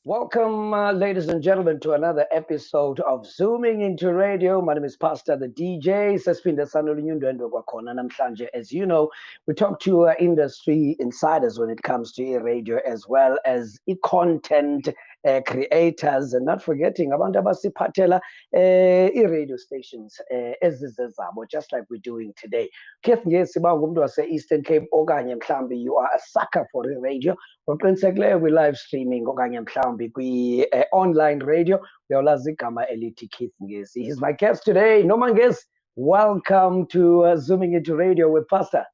Welcome, ladies and gentlemen, to another episode of Zooming into Radio. My name is Pastor the DJ. Sesiphinda sanolunyundwendwe kwakhona namhlanje. As you know, we talk to industry insiders when it comes to radio, as well as content creators, and not forgetting abantu abasiphathela radio stations ezizezabo, just like we're doing today. Keith Ngesi bangumuntu wase-Eastern Cape okanye mhlambi you are a sucker for the radio. Ngoqinisekileyo kwi-live streaming okanye mhlawumbi kwi-online radio uyawulazi igama elithi Keith Ngesi. He's my guest today. Noma Ngesi, welcome to Zooming into Radio with Pastor.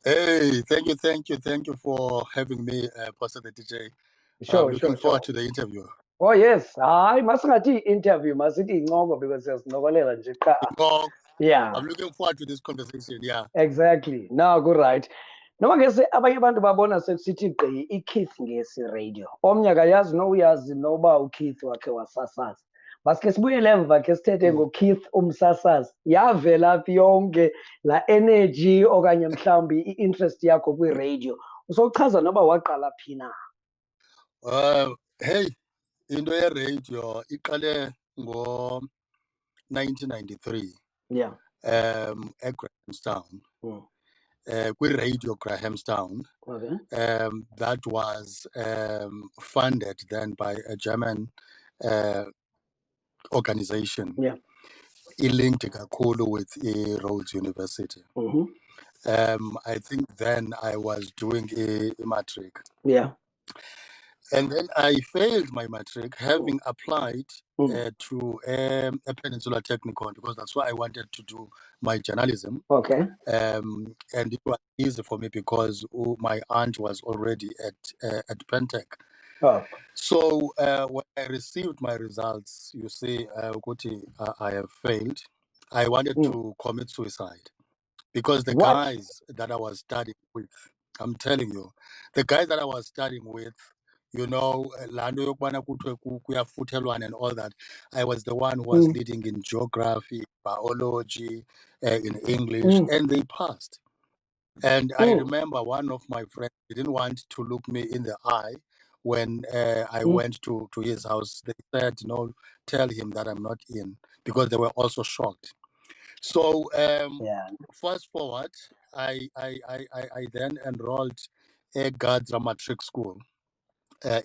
Hey, thank you for having me, Pastor the DJ. Sure, looking forward to the interview. Oh yes, hayi masingathi interview masithi incoko because siyasinokolela nje cha. Yeah, I'm looking forward to this conversation. Yeah, exactly. Now good right. Noma Ngesi abanye abantu babona sesithi gqi iKeith Ngesi radio. Omnye akayazi noyazi noba uKeith wakhe wasasaza. Basike sibuyele emva ke sithethe ngoKeith umsasazi. Yavela phi yonke la energy okanye mhlawumbi i-interest yakho kwi-radio. Usochaza noba waqala phi na? Hey, into ye-radio iqale ngo-1993. Yeah. eGrahamstown. Kwi-radio Grahamstown. Okay. That was funded then by a German organization. Yeah. Linked kakhulu with Rhodes University. I think then I was doing a matric. Yeah. And then I failed my matric, having applied to a Peninsula Technikon because that's what I wanted to do my journalism. Okay. And it was easy for me because my aunt was already at Pentec. Oh. So when I received my results, you see, I have failed. I wanted to commit suicide because the guys that I was studying with, I'm telling you, the guys that I was studying with, you know, and all that. I was the one who was leading in geography, biology, in English, and they passed. And I remember one of my friends didn't want to look me in the eye when I went to his house. They said, no, tell him that I'm not in, because they were also shocked. So fast forward, I then enrolled at Gadra Matric School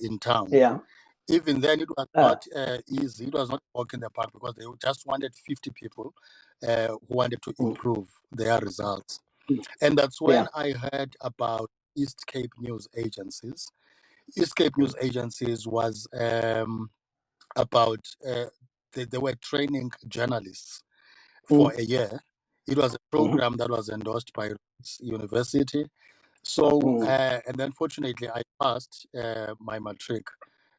in town. Yeah. Even then, it was not easy. It was not a walk in the park because they just wanted 50 people who wanted to improve their results. And that's when I heard about East Cape News Agencies. East Cape News Agencies was about, they were training journalists for a year. It was a program that was endorsed by Rhodes University. So, and then fortunately, I passed my matric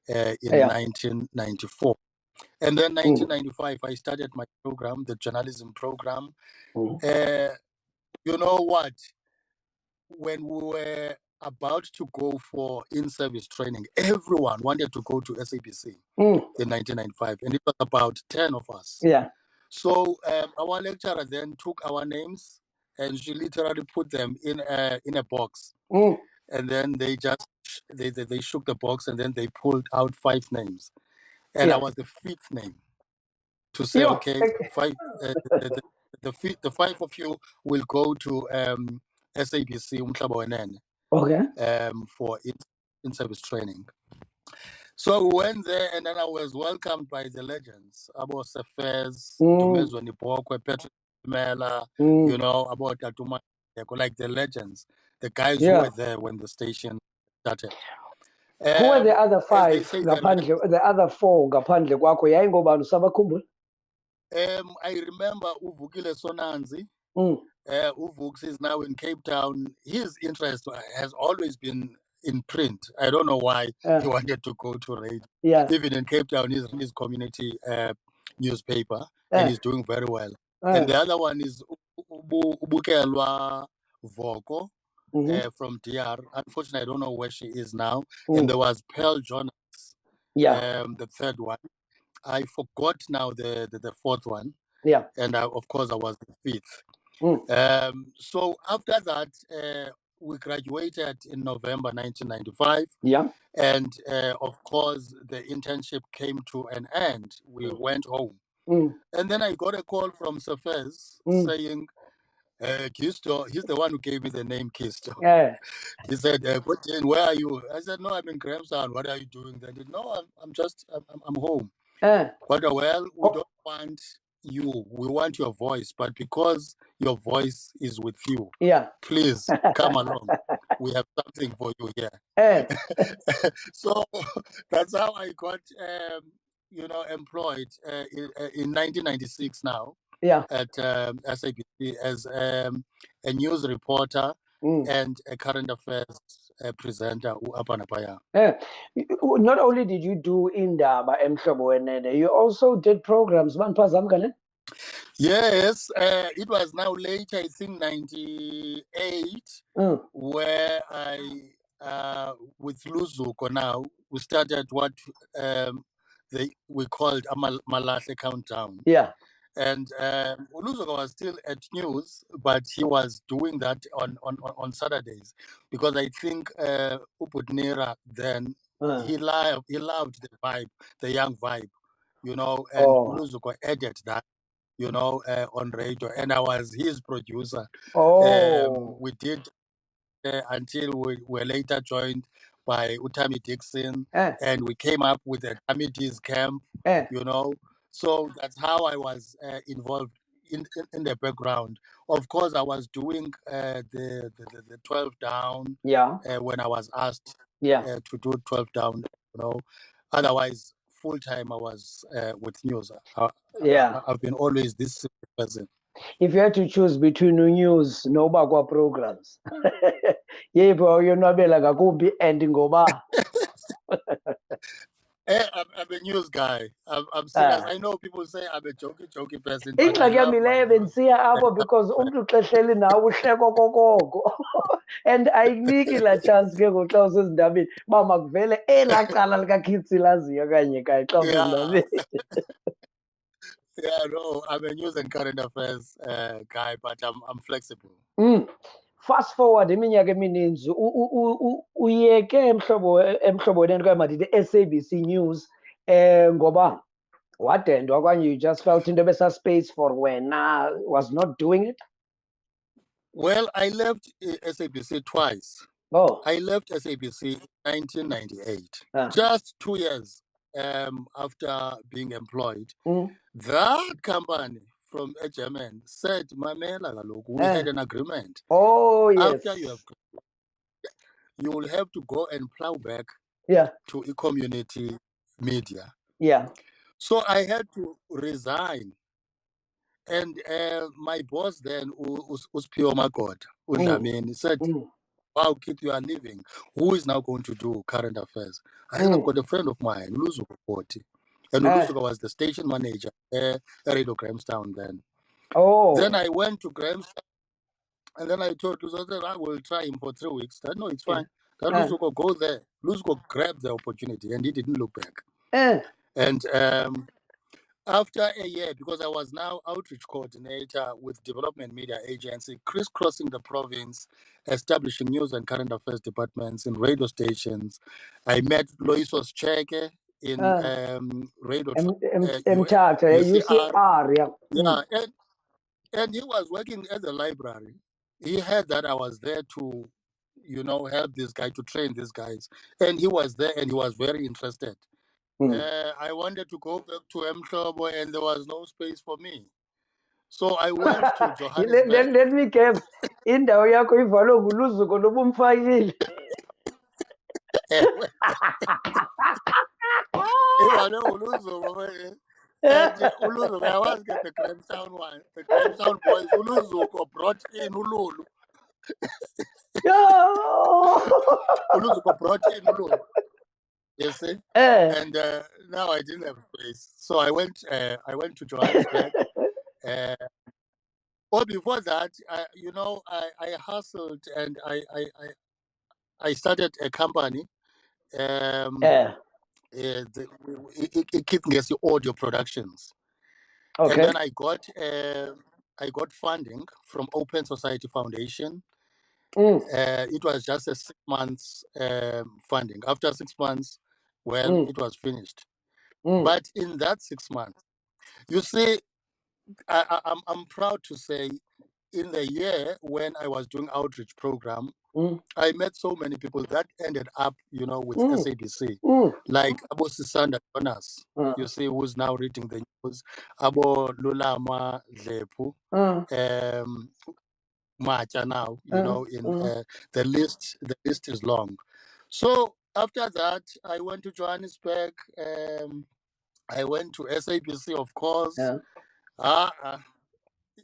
in 1994. And then 1995, I started my program, the journalism program. You know what? When we were about to go for in-service training, everyone wanted to go to SABC in 1995. And it was about 10 of us. Yeah. So our lecturer then took our names and she literally put them in a box. And then they just, they shook the box and then they pulled out 5 names. And I was the 5th name to say, okay, 5, the 5 of you will go to SABC for in-service training. So we went there, and then I was welcomed by the legends. About Sefez, Tumezweni Bokwe, Patrick Mela, you know, about Atuma, like the legends, the guys who were there when the station started. Who were the other 5? The other 4 ngaphandle kwakho yayingobani usabakhumbula? I remember Uvukile Sonanzi. Uvux is now in Cape Town. His interest has always been in print. I don't know why he wanted to go to radio. Even in Cape Town, he's in his community newspaper, and he's doing very well. And the other one is Ubukelwa Voko from DR. Unfortunately, I don't know where she is now. And there was Pearl Jonas, the 3rd one. I forgot now the 4th one. And of course, I was the 5th. So after that, we graduated in November 1995. Yeah. And of course, the internship came to an end. We went home. And then I got a call from Safez saying, Kisto, he's the one who gave me the name Kisto. Yeah. He said, where are you? I said, no, I'm in Grahamstown. What are you doing then? No, I'm home. But well, we don't want you. We want your voice. But because your voice is with you, please come along. We have something for you here. So that's how I got, employed in 1996 now. At SABC as a news reporter and a current affairs presenter. Not only did you do Indaba Emhlobo Wenene, you also did programs. Yes, it was now later, I think 98, where I, with Luzuko now, we started what we called a Malahle Countdown. Yeah. And Uluzoka was still at news, but he was doing that on Saturdays, because I think Uputnera then he loved the vibe, the young vibe, and Uluzoka added that, on radio, and I was his producer. We did until we were later joined by Utami Dixon, and we came up with the Amities camp, So that's how I was involved in the background. Of course, I was doing the 12 down when I was asked to do 12 down, Otherwise, full time I was with news. I've been always this person. If you had to choose between news no bakwa programs, yebo yonwabela ngakumbi and ngoba. I'm a news guy. I'm serious. I know people say I'm a jokey person. Ingxaki yami leyo bensiya apho because umntu xa ehleli nawe uhleko kokoko and ayikuniki laa chance ke ngoku xa usezindabeni uba makuvele elaa cala likaKithi laziyo kanye kanye xa usezindabeni. Yeah, no, I'm a news and current affairs guy, but I'm flexible. Fast forward iminyaka emininzi uyeke emhlobo wenene kwaye madithi SABC News ngoba wadendwa okanye you just felt into space for wena was not doing it? Well, I left SABC twice. I left SABC in 1998, just 2 years after being employed. That company from a German said, Mamela, we had an agreement. Oh, yes. After you will have to go and plow back to a community media. Yeah. So I had to resign. And my boss then, Uspio Magod, he said, wow, Keith, you are leaving. Who is now going to do current affairs? I have got a friend of mine, Luzuko Poti. And Luzuko was the station manager at Radio Grahamstown then. Then I went to Grahamstown, and then I told Luzuko, I will try him for 3 weeks. I said, no, it's fine. Then Luzuko, go there. Luzuko grabbed the opportunity, and he didn't look back. And after a year, because I was now outreach coordinator with Development Media Agency, crisscrossing the province, establishing news and current affairs departments in radio stations, I met Loisos Cheke in radio UCR. Yeah, and he was working at the library. He heard that I was there to, help this guy, to train these guys. And he was there and he was very interested. I wanted to go back to Mhlobo and there was no space for me. So I went to Johannesburg. Let me guess. Indawo yakho ivalwe nguLuzuko lobumfakile. Ivalwe nguLuzuko. And Uluzuko, I was get the Grahamstown one. The Grahamstown boys, Uluzuko brought in Ululu. Uluzuko brought in Ululu. You see? And now I didn't have space. So I went to Johannesburg. Before that, I hustled and I started a company. Keith Ngesi Audio Productions. Okay. And then I got funding from Open Society Foundation. It was just a 6 months funding. After 6 months, well, it was finished. But in that 6 months, you see, I'm proud to say, in the year when I was doing outreach program, I met so many people that ended up, with SABC, like Abo Sisanda Jonas, you see, who's now reading the news, Abo Lulama Lepu, Macha now, in the list is long. So after that, I went to Johannesburg. I went to SABC, of course.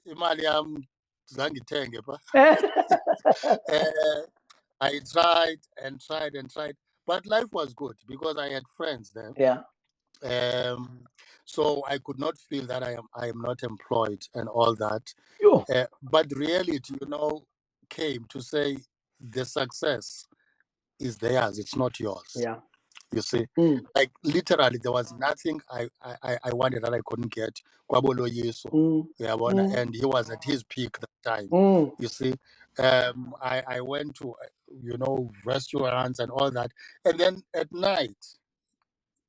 Imali yam zange ithenge pha. I tried and tried and tried, but life was good because I had friends there. Yeah. So I could not feel that I am not employed and all that. Yo. But reality, came to say the success is theirs, it's not yours. Yeah. You see, like literally, there was nothing I wanted that I couldn't get. Kwabolo Yeso, and he was at his peak that time. You see, I went to restaurants and all that, and then at night,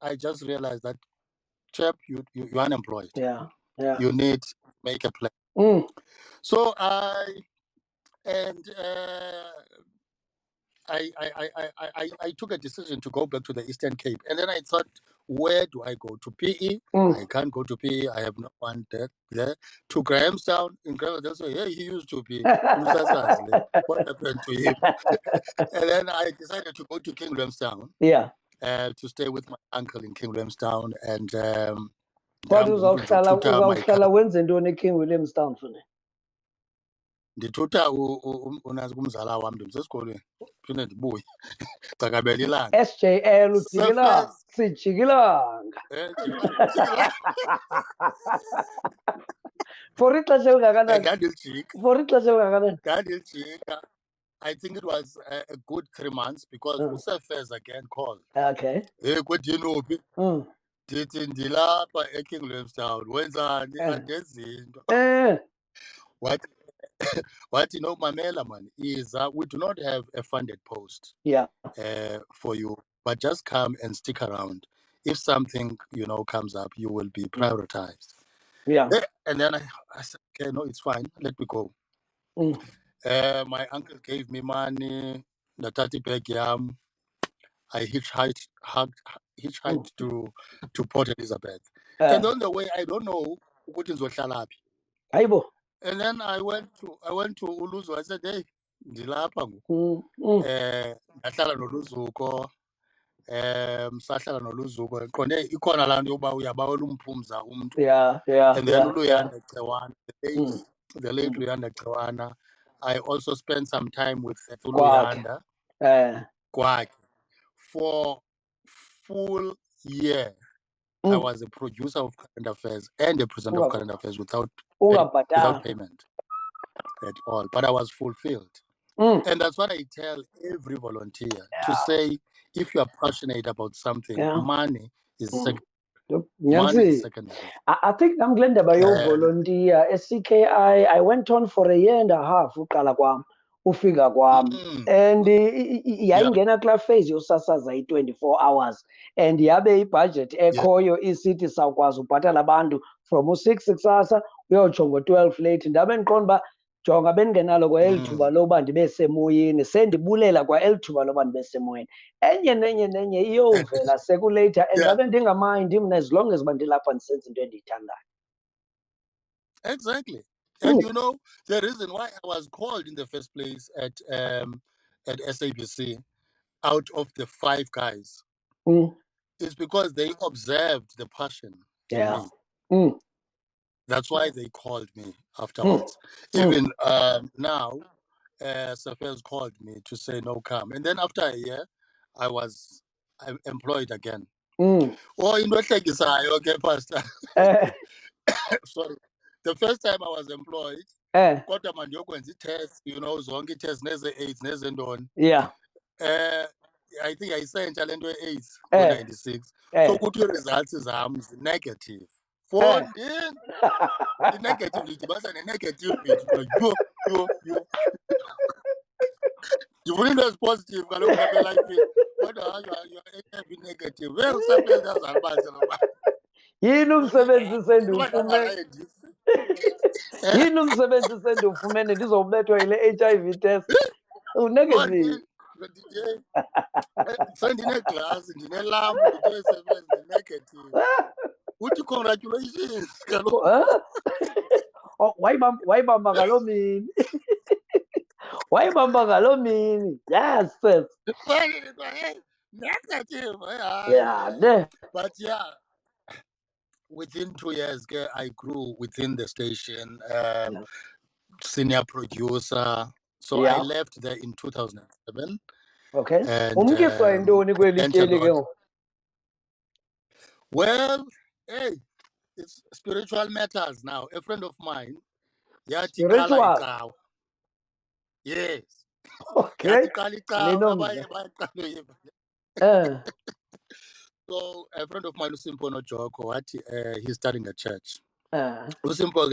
I just realized that, chap, you're unemployed. Yeah. Yeah. You need to make a plan. So I took a decision to go back to the Eastern Cape. And then I thought, where do I go? To PE? I can't go to PE. I have no one there. To Grahamstown. In Grahamstown, so yeah, he used to be. What happened to him? And then I decided to go to King Williamstown. Yeah. To stay with my uncle in King Williamstown. And kodwa uzawuhlala wenze ntoni eKing Williamstown fune? Ndithutha unazi kumzala wam ndimsesikolweni phinde ndibuye cakabela ilanga. SJL ujikilanga sijikilanga. For ixesha elingakanani? Ngandijika. I think it was a good 3 months because uSefez again called. Okay. Hey, kwedini uphi? Ndithi ndilapha eKing Williamstown. Wenzani? Andenzi into. Wathi no, mamela man, we do not have a funded post for you, but just come and stick around. If something comes up, you will be prioritized. Yeah. And then I said, okay, no, it's fine, let me go. My uncle gave me money, the 30 bag yam. I hitchhiked to Port Elizabeth. And on the way, I don't know what is Oshalaphi. And then I went to Uluzu. I said, hey, ndilapha ngoku. Ndahlala noLuzuko. Sahlala noLuzuko. Qonde ikhona laa nto yokuba uyabawela umphumza umntu. Yeah. And then uLuyanda Cewana, the late Luyanda Cewana. I also spent some time with Luyanda Kwak. For full year, I was a producer of current affairs and a presenter of current affairs without payment at all. But I was fulfilled. And that's what I tell every volunteer to say, if you are passionate about something, money is secondary. Money is secondary. I think I'm glad about your volunteer. SCKI, I went on for a year and a half. Ufika kwam and yayingena kula phase yosasaza i-24 hours and yabe ibudget ekhoyo isithi sawukwazi ubhatala abantu from u-6 kusasa uyotsho ngo-12 late. Ndabe ndiqonda uba jonga bendingenalo kwa eli thuba loba ndibe semoyeni, sendibulela kwa eli thuba loba ndibe semoyeni. Enye nenye iyovela sekuleyitha and ndabe ndingamayindi mna as long as uba ndilapha ndisenza into endiyithandayo. Exactly. And the reason why I was called in the first place at SABC out of the 5 guys is because they observed the passion in me. That's why they called me afterwards. Even now, Safez called me to say, no, come. And then after a year, I was employed again. Oh, in what okay, Pastor. Sorry. The first time I was employed, kodwa mandiyokwenza i-test, zonke i-test neze-AIDS nezendoni. Yeah. I think yayisentsha le nto ye-AIDS ngo-96. So kuthi ii-results zam zi-negative. Fondini. I-negative ndidibasa ne-negative yho. You wouldn't know it's positive. I don't know like what you are HIV negative. Well, something that's advisable. Yini umsebenzi sendiwufumene? Yini umsebenzi sendiwufumene ndizobethwa yile HIV test? Unegative. Sendine-glass, ndine-lamp, ndine-seven, ndine-negative. Uthi congratulations. Oh, wayibamba ngaloo mini. Wayibamba ngaloo mini. Yes, sis. Negative. Yeah. But yeah, within 2 years, I grew within the station, senior producer. So I left there in 2007. Okay. And Umkiswa yintoni kweli entered tyeli ke on. ngoku? Well, hey, it's spiritual matters now. A friend of mine, yathi Spiritual? qala icawa. Yes. Okay. Yathi qala icawa, Ndinomdla. bayaqala uyiva. So a friend of mine, Usimpo Nojoko, he's starting a church. Usimpo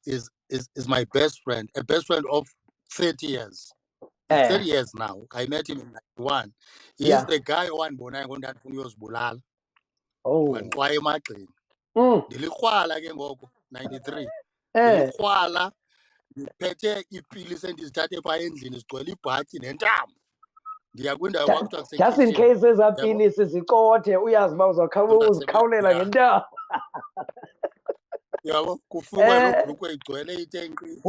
is my best friend, a best friend of 30 years. It's 30 years now. I met him in 91. He's the guy one bona ngondathi uyozibulala. Oh. Wanixwaya emagxeni. Ndilikrwala ke ngoko 93. Ndilikrwala ndiphethe iipilisi endizithathe phaa endlini zigcwele ibhatyi nentambo. Ndiya kwindawo kwakuthiwa kusekitchen. Just in case ezaa pilisi zicothe uyazi uba uzikhawulela ngentambo. Yabo kufukwe loo bhulukhwe igcwele itenqi.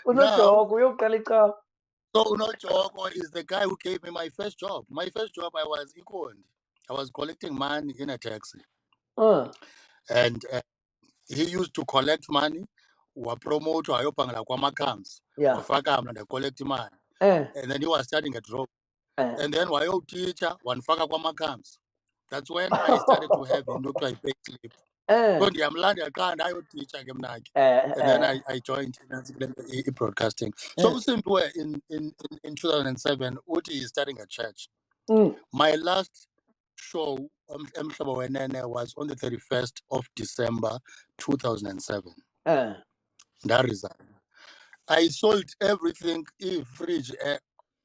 Unojoko uyoqala icawa. So Unojoko is the guy who gave me my first job. My first job, I was Ikondi. I was collecting money in a taxi. And he used to collect money, promote wayopangela kwamakams. Wafaka mna ndacollect money. And then he was starting a drop. And then teacher wanifaka kwamakams. That's when I started to have into my pay slip. So ndiyamlanda qha ndayoteacher ke mna ke. And then I joined broadcasting. So Usimpiwe in 2007 uthi he's starting a church. My last show Emhlobo Wenene was on the 31st of December 2007. That resign. I sold everything, fridge,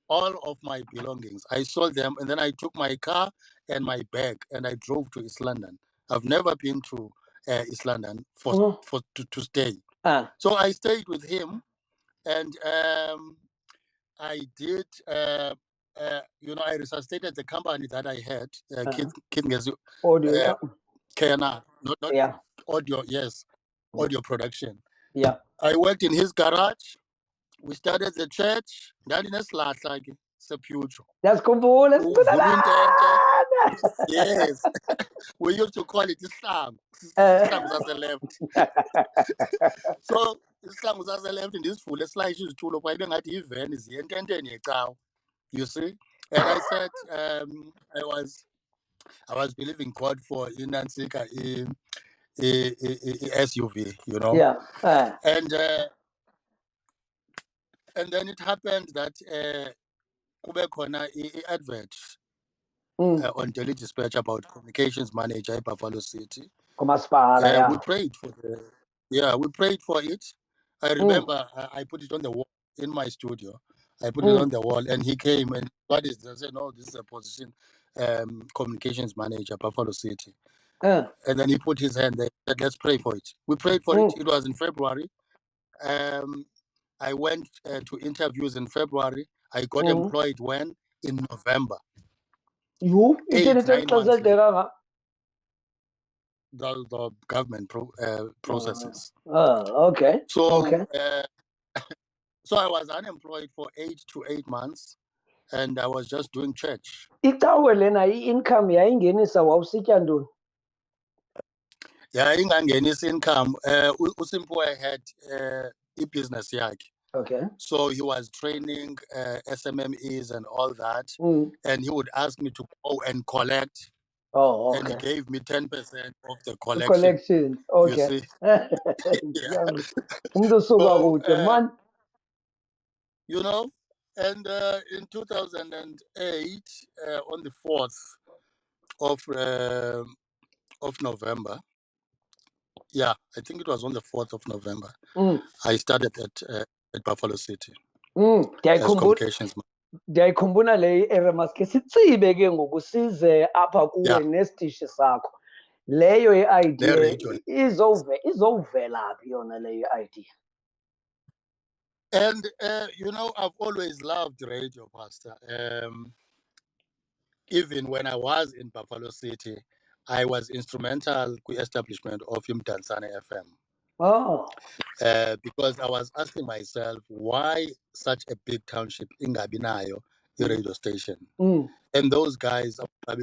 all of my belongings. I sold them, and then I took my car and my bag, and I drove to East London. I've never been to East London to stay. So I stayed with him, and I did. I resuscitated the company that I had, Keith Ngesi, audio, KNR, not audio. Yes, audio production. Yeah, I worked in his garage. We started the church. That's cool. Yes. We used to call it Islam. Islam was the left. So Islam was the left in this full slice is tool of I don't have even is the intended. You see? And I said I was believing God for Inansika in SUV, you know. Yeah. And then it happened that kube advert on Daily Dispatch about communications manager in Buffalo City. We prayed for we prayed for it. I remember I put it on the wall in my studio. I put it on the wall, and he came and what is this? I said, no, this is a position, communications manager, Buffalo City. And then he put his hand there. Said, let's pray for it. We prayed for it. It was in February. I went to interviews in February. I got employed when? In November. You? 8, 9 months later. The government processes. Okay. So, so I was unemployed for 8 to 8 months, and I was just doing church. Icawe lena income yayingenisa wawusitya ntoni? Yeah, ingangenisa income. Usimpiwe had business yakhe. Okay. So he was training SMMEs and all that, and he would ask me to go and collect. Oh, okay. And he gave me 10% of the collection. Collections, okay. You see? So, you know, and in 2008, on the 4th of November, Yeah, I think it was on the 4th of November. I started at Buffalo City as communications. Ndiyayikhumbula le era maske sitsibe ke ngoku size apha kuwe nesitishi sakho. Leyo idea izovela phi yona leyo idea? And I've always loved radio, Pastor. Even when I was in Buffalo City, I was instrumental in the establishment of Imdansane FM. Oh. Because I was asking myself, why such a big township in Gabinayo, the radio station? And those guys, but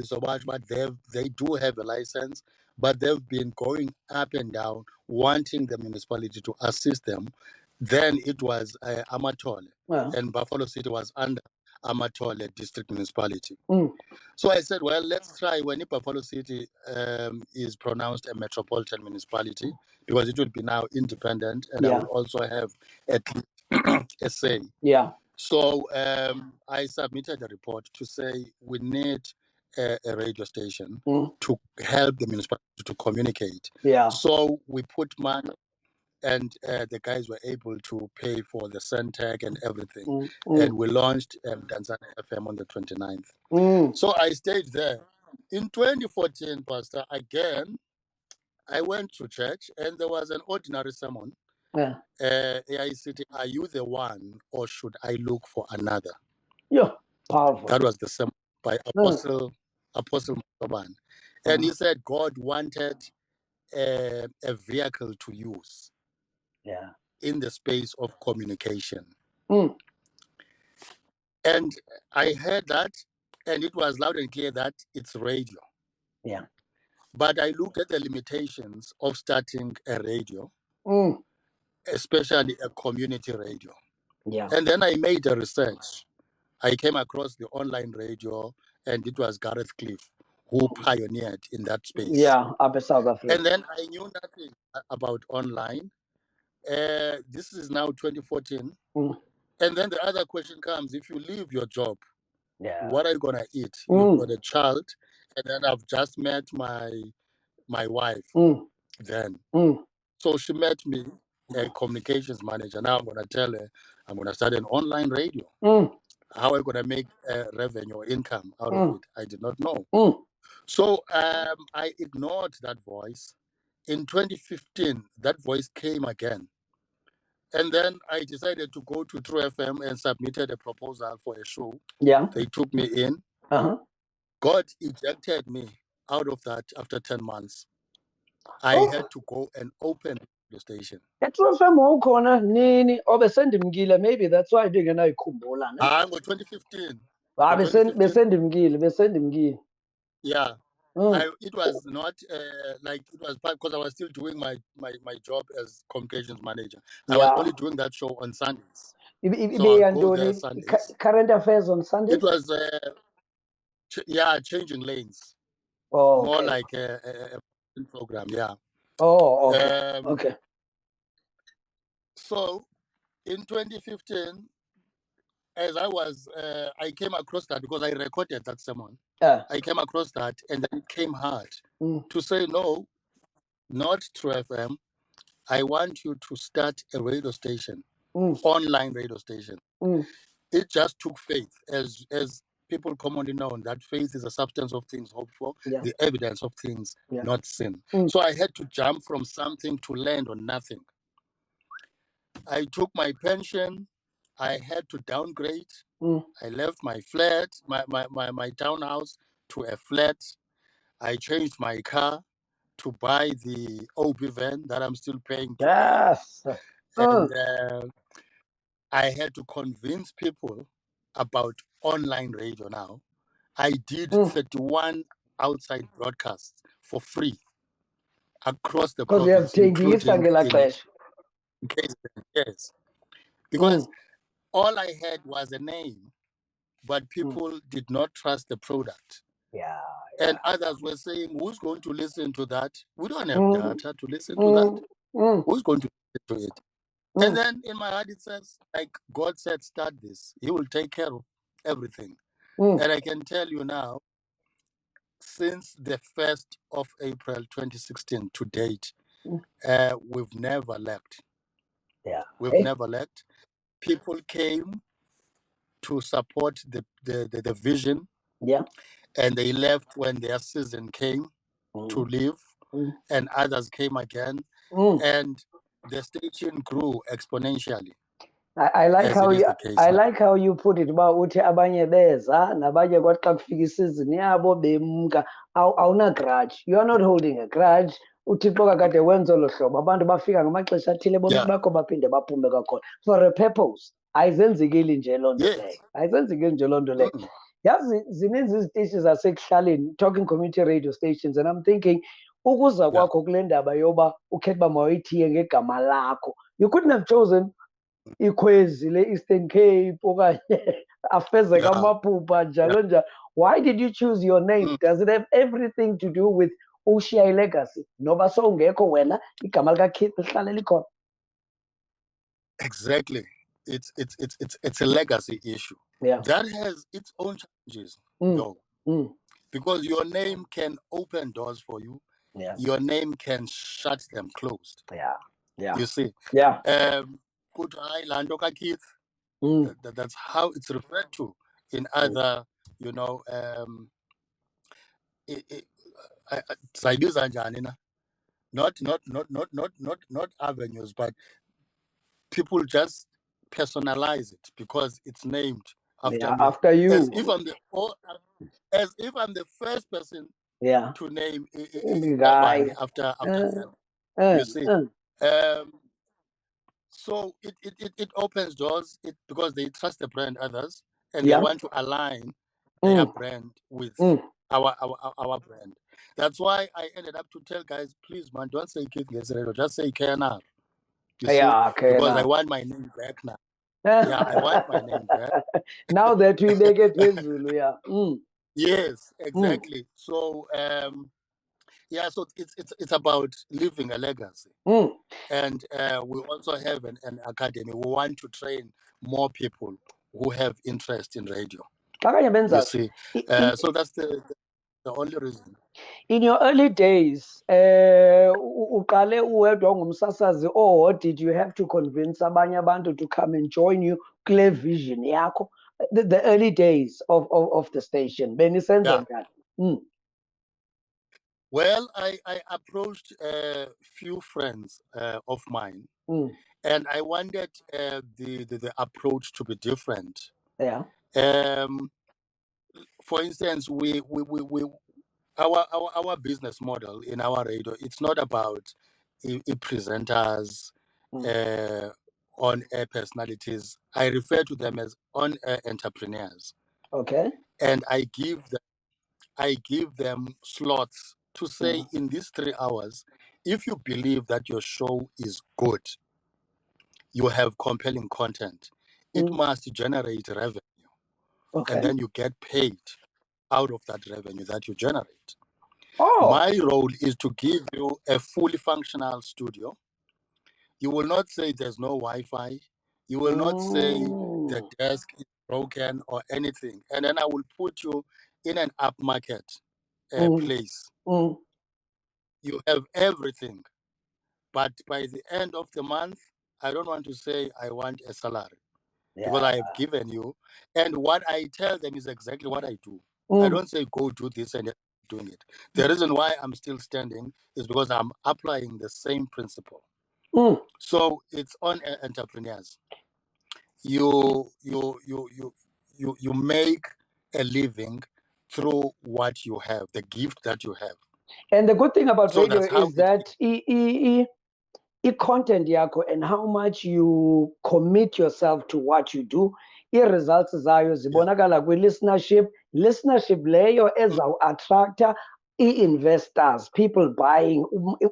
they do have a license, but they've been going up and down, wanting the municipality to assist them. Then it was Amatole, and Buffalo City was under Amatole District Municipality. So I said, well, let's try when Buffalo City is pronounced a metropolitan municipality, because it will be now independent, and I will also have at least a say. Yeah. So I submitted a report to say we need a radio station to help the municipality to communicate. Yeah. So we put money, and the guys were able to pay for the Centec and everything. And we launched Tanzania FM on the 29th. So I stayed there. In 2014, Pastor, again, I went to church, and there was an ordinary sermon. AICT, are you the one, or should I look for another? Yeah, powerful. That was the sermon by Apostle Masoban. And he said God wanted a vehicle to use in the space of communication. And I heard that, and it was loud and clear that it's radio. Yeah. But I looked at the limitations of starting a radio, especially a community radio. Yeah. And then I made a research. I came across the online radio, and it was Gareth Cliff who pioneered in that space. Yeah, up in South Africa. And then I knew nothing about online. This is now 2014. And then the other question comes, if you leave your job, what are you going to eat? You've got a child, and then I've just met my wife then. So she met me, a communications manager. Now I'm going to tell her I'm going to start an online radio. How are you going to make revenue or income out of it? I did not know. So I ignored that voice. In 2015, that voice came again. And then I decided to go to True FM and submitted a proposal for a show. Yeah. They took me in. God ejected me out of that after 10 months. I had to go and open the station. True FM ukhona nini obesendimkile, maybe that's why ndingenayikhumbula. Ngo 2015. Besendimkile. Yeah. It was not like it was because I was still doing my job as communications manager. I was only doing that show on Sundays. So I'll go there Sundays. Current affairs on Sundays? It was changing lanes. Oh, okay. More like a program, yeah. Oh, okay. Okay. So in 2015, as I came across that because I recorded that sermon. I came across that, and then it came hard to say, no, not True FM. I want you to start a radio station, online radio station. It just took faith, as people commonly know that faith is the substance of things hoped for, the evidence of things not seen. So I had to jump from something to land on nothing. I took my pension. I had to downgrade. I left my flat, my townhouse, to a flat. I changed my car to buy the OB van that I'm still paying today. Yes. And I had to convince people about online radio now. I did 31 outside broadcasts for free across the province, including yes. Because all I had was a name, but people did not trust the product. And others were saying, who's going to listen to that? We don't have data to listen to that. Who's going to listen to it? And then in my heart it says, like God said, start this. He will take care of everything. And I can tell you now, since the 1st of April 2016 to date, we've never lacked. Yeah. We've Hey. never lacked. People came to support the vision, Yeah. and they left when their season came to leave, and others came again, and the station grew exponentially. I like as how it is you the case now. like how you put it uba uthi abanye beza nabanye kwathi xa kufika isizini yabo bemka awuna grudge. You are not holding a grudge. uThixo kakade wenza olo hlobo abantu bafika ngamaxesha athile ebomini bakho baphinde baphume kwakhona for a purpose. Ayizenzekeli nje loo nto leyo, ayizenzekeli nje loo nto leyo. Yazi zininzi izitishi zasekuhlaleni, talking community radio stations, and I'm thinking ukuza kwakho kule ndaba yoba ukhethe uba mawuyithiye ngegama lakho. You couldn't have chosen ikhwezi le-Eastern Cape okanye afezeka amaphupha njalo njalo. Why did you choose your name? Does it have everything to do with ushiya ilegacy noba sowungekho wena igama likaKeith lihlale likhona? Exactly. It's a legacy issue. Yeah. That has its own challenges, though. Because your name can open doors for you. Yeah. Your name can shut them closed. Yeah. Yeah. You see. Yeah. Keith. That's how it's referred to in other, not avenues, but people just personalize it because it's named after me. After you. As if I'm the first person to name guy after them. You see. So it opens doors because they trust the brand others and they want to align their brand with our brand. That's why I ended up to tell guys, please, man, don't say Keith Ngesi, just say KNR. You see, because I want my name back now. Yeah, I want my name back. Now that we make it phezulu, yeah. Yes, exactly. So so it's about leaving a legacy. And we also have an academy. We want to train more people who have interest in radio. You see, so that's the only reason. In your early days, uqale uwedwa ngumsasazi, or did you have to convince abanye abantu to come and join you kule vision yakho? The early days of the station, benisenza njani? Well, I approached a few friends of mine, and I wanted the approach to be different. Yeah. For instance, our business model in our radio, it's not about presenters, on-air personalities. I refer to them as on-air entrepreneurs. Okay. And I give them slots to say in these 3 hours, if you believe that your show is good, you have compelling content, it must generate revenue. Okay. And then you get paid out of that revenue that you generate. Oh. My role is to give you a fully functional studio. You will not say there's no Wi-Fi. You will not say the desk is broken or anything. And then I will put you in an upmarket place. You have everything. But by the end of the month, I don't want to say I want a salary. Because I have given you. And what I tell them is exactly what I do. I don't say go do this and doing it. The reason why I'm still standing is because I'm applying the same principle. So it's on entrepreneurs. You make a living through what you have, the gift that you have. And the good thing about radio is that content yakho and how much you commit yourself to what you do, results zayo zibonakala kwi-listenership. Listenership leyo ezawuattracta i-investors, people buying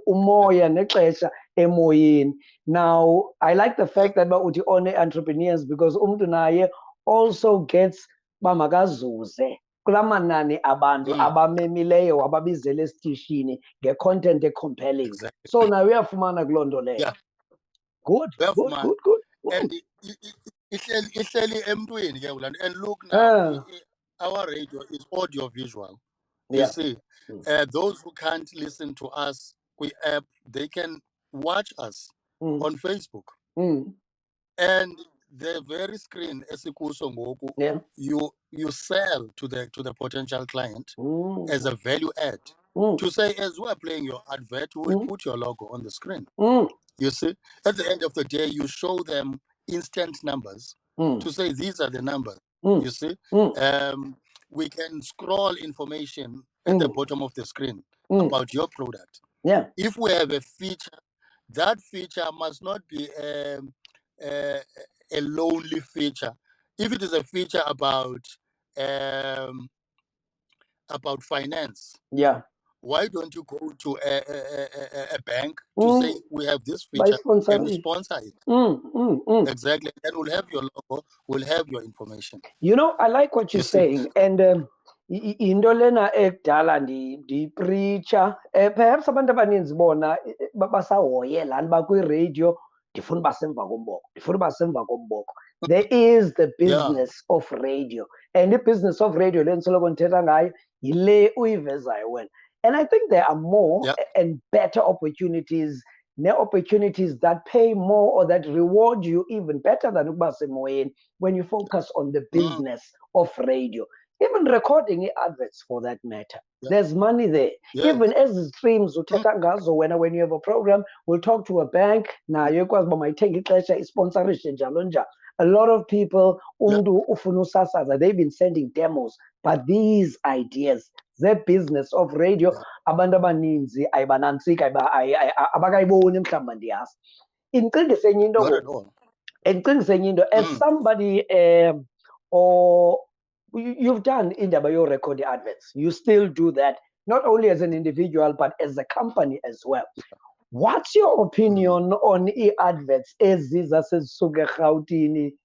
umoya nexesha emoyeni. Now, I like the fact that uthi on entrepreneurs because umntu naye also gets bamakazuze kulamanani abantu abamemileyo ababizele esitishini nge-content compelling. So now uyafumana kuloo nto leyo. Good. And ihleli emntwini ke ulana. And look now, our radio is audio visual. You see, those who can't listen to us app, they can watch us on Facebook. Mm. And the very screen esikuso ngoku, Yeah. you sell to the potential client Mm. as a value add. Mm. To say, as we are playing your advert, we will put your logo on the screen. Mm. You see, at the end of the day, you show them instant numbers to say these are the numbers. You see, we can scroll information at the bottom of the screen about your product. Yeah. If we have a feature, that feature must not be a lonely feature. If it is a feature about finance, yeah, why don't you go to a bank to say we have this by feature, can we sponsor it? Exactly. Then we'll have your logo, we'll have your information. You know, I like what you're saying. And into lena ekudala ndipreacher perhaps abantu abaninzi bona basahoye lana bakwi-radio ndifuna uba semva komboko ndifuna uba semva komboko. There is the business of radio, and the business of radio le ndisoloko ndithetha ngayo yile uyivezayo wena. And I think there are more and better opportunities, opportunities that pay more or that reward you even better than ukuba semoyeni when you focus on the business of radio. Even recording adverts for that matter. There's money there. Even as streams uthetha ngazo when you have a program, we'll talk to a bank. Now you guys might take it sponsorship njalo njalo. A lot of people they've been sending demos, but these ideas, the business of radio, abantu abaninzi ayibanantsika abakayiboni mhlawumbe ndiyazi. Incingisenge into as somebody or you've done indaba yo record adverts, you still do that not only as an individual but as a company as well. What's your opinion on adverts ezizasezisuka eRhawutini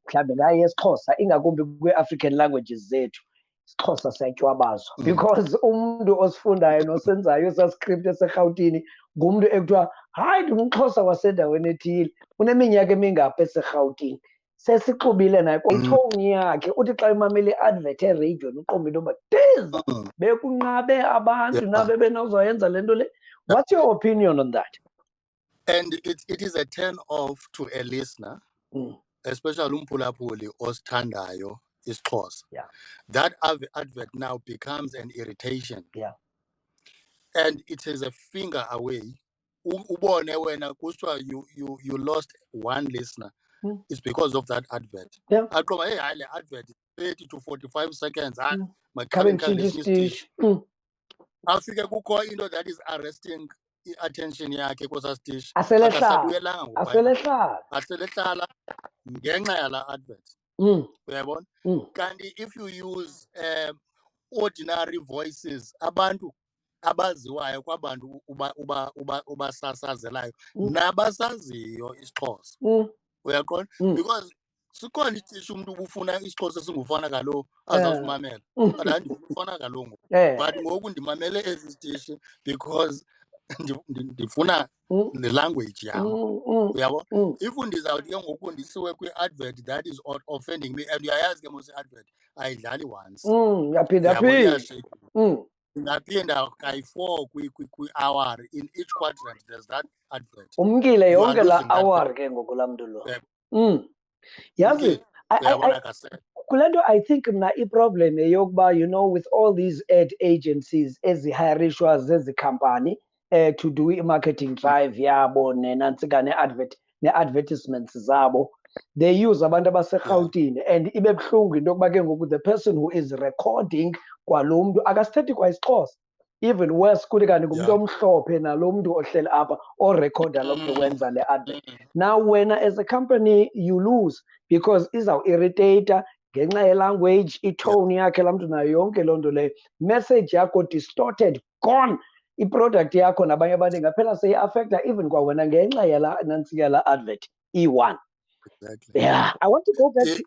mhlawumbe ngaye yesiXhosa ingakumbi kwi-African languages zethu isiXhosa siyatywabazo because umuntu osifundayo nosenzayo esascript eseRhawutini ngumuntu ekuthiwa hayi ndingumXhosa wasendaweni ethile uneminyaka emingaphi eseRhawutini sesixubile naye kwitone yakhe uthi xa imamela i-advert ereyidiyoni uqombe into yoba diza bekunqabe abantu nabe benawuzoyenza le nto le. What's your opinion on that? And it is a turn off to a listener, especially umphulaphuli osithandayo isiXhosa. That advert now becomes an irritation. And it is a finger away. Ubone wena kuswa you lost one listener. It's because of that advert. Aqoma hey hayi le advert 30 to 45 seconds. Current stitch. Afike kukho into that is arresting i-attention yakhe kwesastitch. Aselehlala ngenxa yala advert. Uyabona? Kanti if you use ordinary voices, abantu abaziwayo kwabantu ubasasazelayo nabasaziyo isiXhosa. Uyaqonda? Because sikhona isititshi umuntu ubufuna isiXhosa singufana kalo azawusimamela. But andifuna kalo ngoku. But ngoku ndimamele ezi sititshi because ndifuna ne-language yam. Uyabo? If ndizawuthi ke ngoku ndisiwe kwi-advert that is offending me, and uyayazi ke mos i-advert ayidlali once. Ngaphinda kayi-4 kwi-hour. In each quadrant there's that advert. Umkile yonke la hour ke ngoku laa mntu lo. Yazi kule nto I think mna iproblem yeyokuba you know with all these ad agencies ezihirishwa zezi company to do i-marketing drive yabo nenantsika ne-advertisements zabo, they use abantu abaserhawutini and ibe buhlungu into yokuba ke ngoku the person who is recording kwalo mntu akasithethi kwa isiXhosa. Even worse kuthi kanti ngumuntu omhlophe nalo mntu ohleli apha orekhoda lo mntu wenza le advert. Now wena as a company you lose because izawuirritata ngenxa yelanguage, itone yakhe laa mntu nayo yonke loo nto leyo. Message yakho distorted, gone. I-product yakho nabanye abantu ingaphela seyi-affecta even kwa wena ngenxa yala nantsika yala advert iyi-one. Yeah, I want to go back to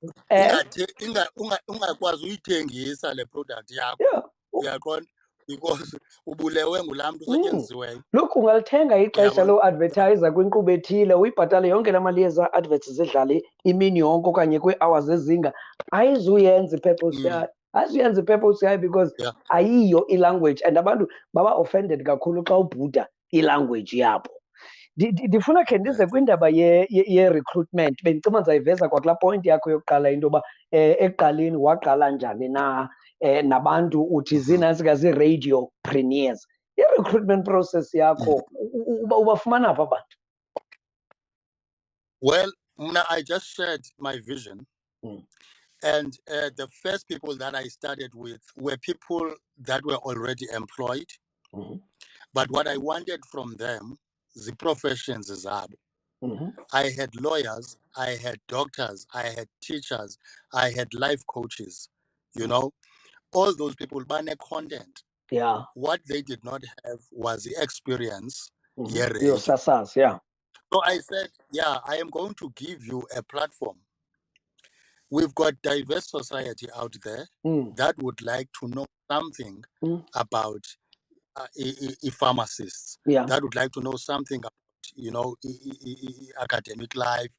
ungakwazi uyithengisa le product yakho. Uyaqonda? Because ubulewe ngulaa mntu usetyenziweyo. Look, ungalithenga ixesha lo-advertiser kwinkqubo ethile uyibhatale yonke la mali yeza adverts zidlale imini yonke okanye kwii-hours ezinga, ayizuyenza i-purpose yayo. Ayizuyenza i-purpose yayo because ayiyo i-language and abantu baba offended kakhulu xa ubhuda ilanguage yabo. Ndifuna khe ndize kwindaba ye-recruitment. Bendicima ndizayiveza kwakulaa point yakho yokuqala into yoba ekuqaleni waqala njani na nabantu uthi zinantsi zii-radiopreneurs. I-recruitment process yakho ubafumana phi abantu? Well, I just shared my vision. And the first people that I started with were people that were already employed. But what I wanted from them, the professions is up. I had lawyers, I had doctors, I had teachers, I had life coaches, you know, all those people, bane content. Yeah. What they did not have was the experience. Your sasas, yeah. So I said, yeah, I am going to give you a platform. We've got diverse society out there that would like to know something about pharmacists, that would like to know something about, you know, academic life,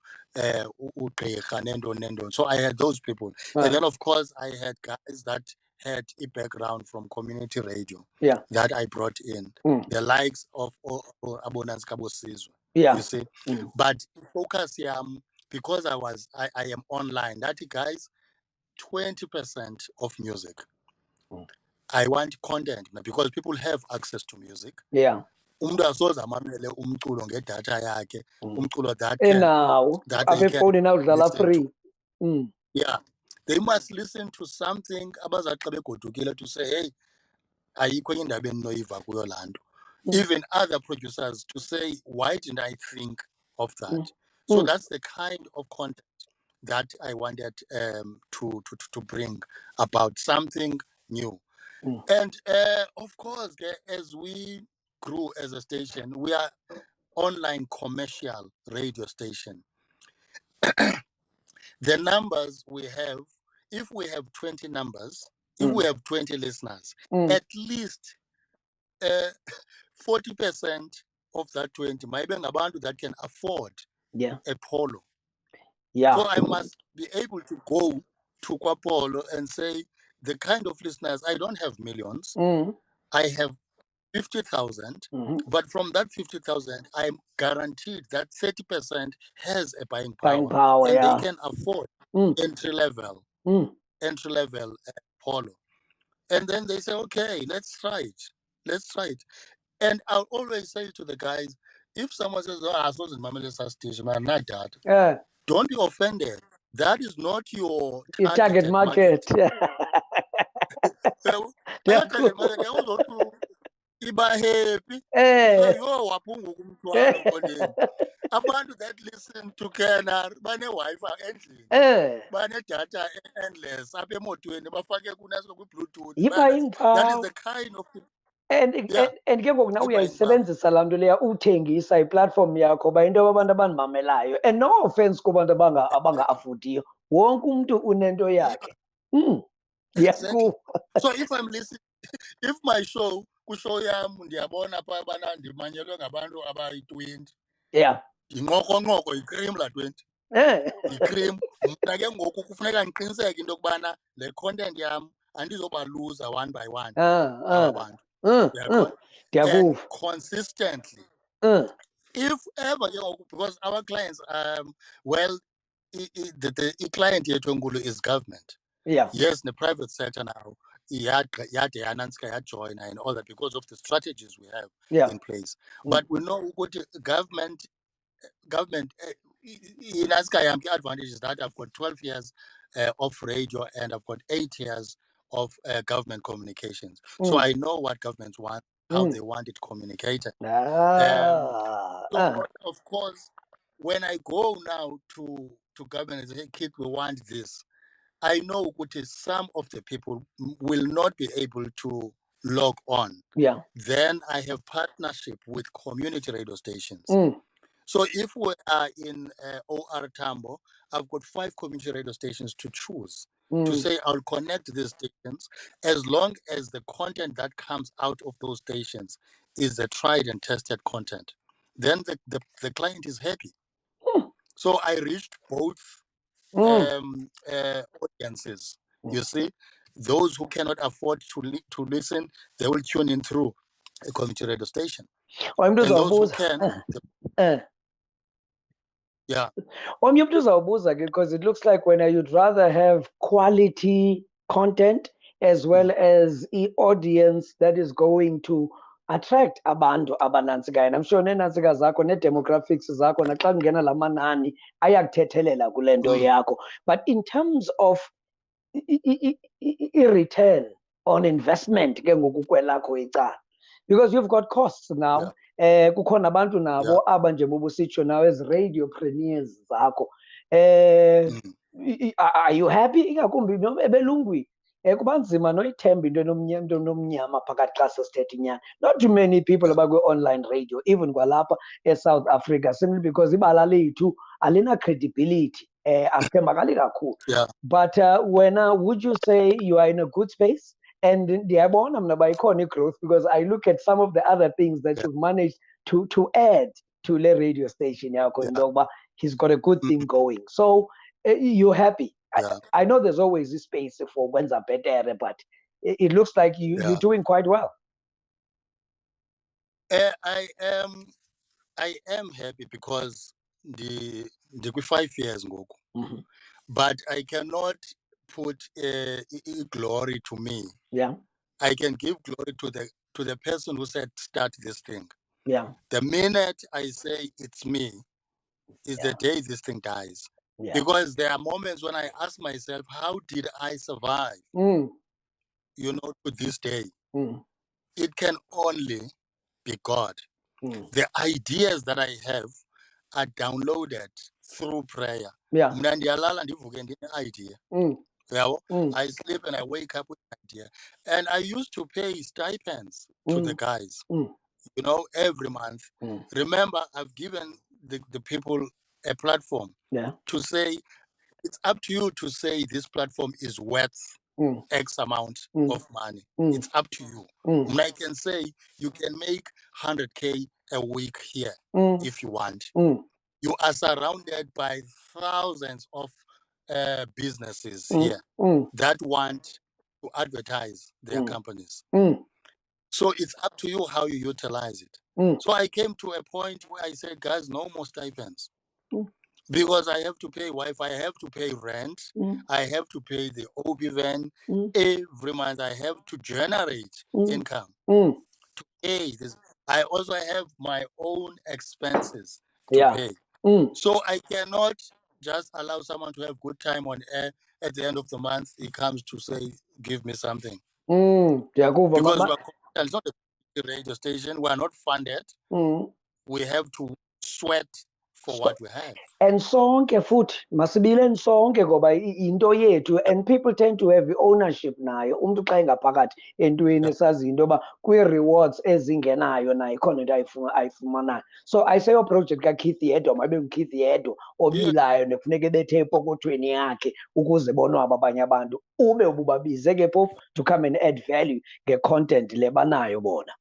so I had those people. And then, of course, I had guys that had a background from community radio that I brought in, the likes of Abonans Kabosizwe, you see. But focus, because I am online, that guys, 20% of music. I want content because people have access to music. Yeah. That free. Yeah. They must listen to something to say, hey, even other producers to say, why didn't I think of that? So that's the kind of content that I wanted to bring about, something new. And of course, as we grew as a station, we are online commercial radio station. The numbers we have, if we have 20 numbers, if we have 20 listeners, at least 40% of that 20 might be abantu that can afford a polo. Yeah. So I must be able to go to Kwapolo and say, the kind of listeners, I don't have millions. I have 50,000, but from that 50,000, I'm guaranteed that 30% has a buying power, and they can afford entry level polo. And then they say, okay, let's try it. And I'll always say to the guys, if someone says, oh, I was in Mamelisa station, I'm not that. Don't be offended. That is not your target market. So, target market, iba happy. So yo wapungu kumthwalo koneni. Abantu that listen to Kenar bane Wi-Fi endlini. Bane data endless apha emotweni bafake kunaso ku Bluetooth. That is the kind of and ke ngoku na uyayisebenzisa laa nto leya uthengisa iplatform yakho ba into abantu abandimamelayo, and no offense kubantu abanga-afodiyo, wonke umntu unento yakhe. Exactly. So if I'm listening, if my show kushow yam ndiyabona phaa bana ndimanyelwe ngabantu abayi-20, yinqokonqoko yicream laa 20, yicream. Mna ke ngoku kufuneka ndiqiniseke into yokubana le content yam andizobaluza one by one aba bantu. And consistently. If ever, because our clients, well, the client yethu enkulu is government. Yes, the private sector now, join and all that because of the strategies we have in place. But we know what government in Askayamki advantage is that I've got 12 years of radio and I've got 8 years of government communications. So I know what governments want, how they want it communicated. So of course, when I go now to government and say, hey, Keith, we want this, I know some of the people will not be able to log on. Then I have partnership with community radio stations. So if we are in OR Tambo, I've got 5 community radio stations to choose. To say I'll connect these stations as long as the content that comes out of those stations is the tried and tested content. Then the client is happy. So I reached both audiences. You see, those who cannot afford to listen, they will tune in through a community radio station. And those who can, yeah. Because it looks like when you'd rather have quality content as well as the audience that is going to attract abantu abanantsikayo. And I'm sure nenantsika zakho ne-demographics zakho naxa kungena la manani ayakuthethelela kule nto yakho. But in terms of return on investment ke ngoku kwelakho icala, because you've got costs now. Kukhona abantu nabo aba nje bobusitsho now as radiopreneurs zakho. Are you happy ingakumbi ebelungwini? Kuba nzima noyithemba into enomnyama phakathi xa sesithetha inyani. Not too many people abakwi-online radio, even kwalapha eSouth Africa, simply because ibala lethu alina credibility. Asithembakali kakhulu. But when would you say you are in a good space? And ndiyabona mna uba ikhona growth, because I look at some of the other things that you've managed to add to the radio station yakho, into yokuba he's got a good thing going. So you're happy. I know there's always this space for wenza better, but it looks like you're doing quite well. I am happy because the 5 years ngoku, but I cannot put glory to me. I can give glory to the person who said start this thing. The minute I say it's me is the day this thing dies. Because there are moments when I ask myself, how did I survive? To this day. It can only be God. The ideas that I have are downloaded through prayer. Mna ndiyalala ndivuke ndine-idea. I sleep and I wake up with an idea. And I used to pay stipends to the guys, every month. Remember, I've given the people a platform to say, it's up to you to say this platform is worth X amount of money. It's up to you. And I can say you can make 100K a week here if you want. You are surrounded by thousands of businesses here that want to advertise their companies. So it's up to you how you utilize it. So I came to a point where I said, guys, no more stipends. Because I have to pay Wi-Fi, I have to pay rent, I have to pay the OB van. Every month I have to generate income to pay this. I also have my own expenses to pay. So I cannot just allow someone to have good time on air. At the end of the month, he comes to say, give me something. Because it's not a radio station. We are not funded. We have to sweat for what we have. And sonke futhi masibileni sonke ngoba into yethu, and people tend to have ownership nayo. Umuntu xa engaphakathi entweni esazi into yoba kwi-rewards ezingenayo nayo ikhona into ayifumanayo. So I say project kaKeith yedwa mabe nguKeith yedwa obilayo nekufuneka ebethe epokothweni yakhe ukuze bonwabe abanye abantu, ube ububabize ke phofu to come and add value nge-content le banayo bona.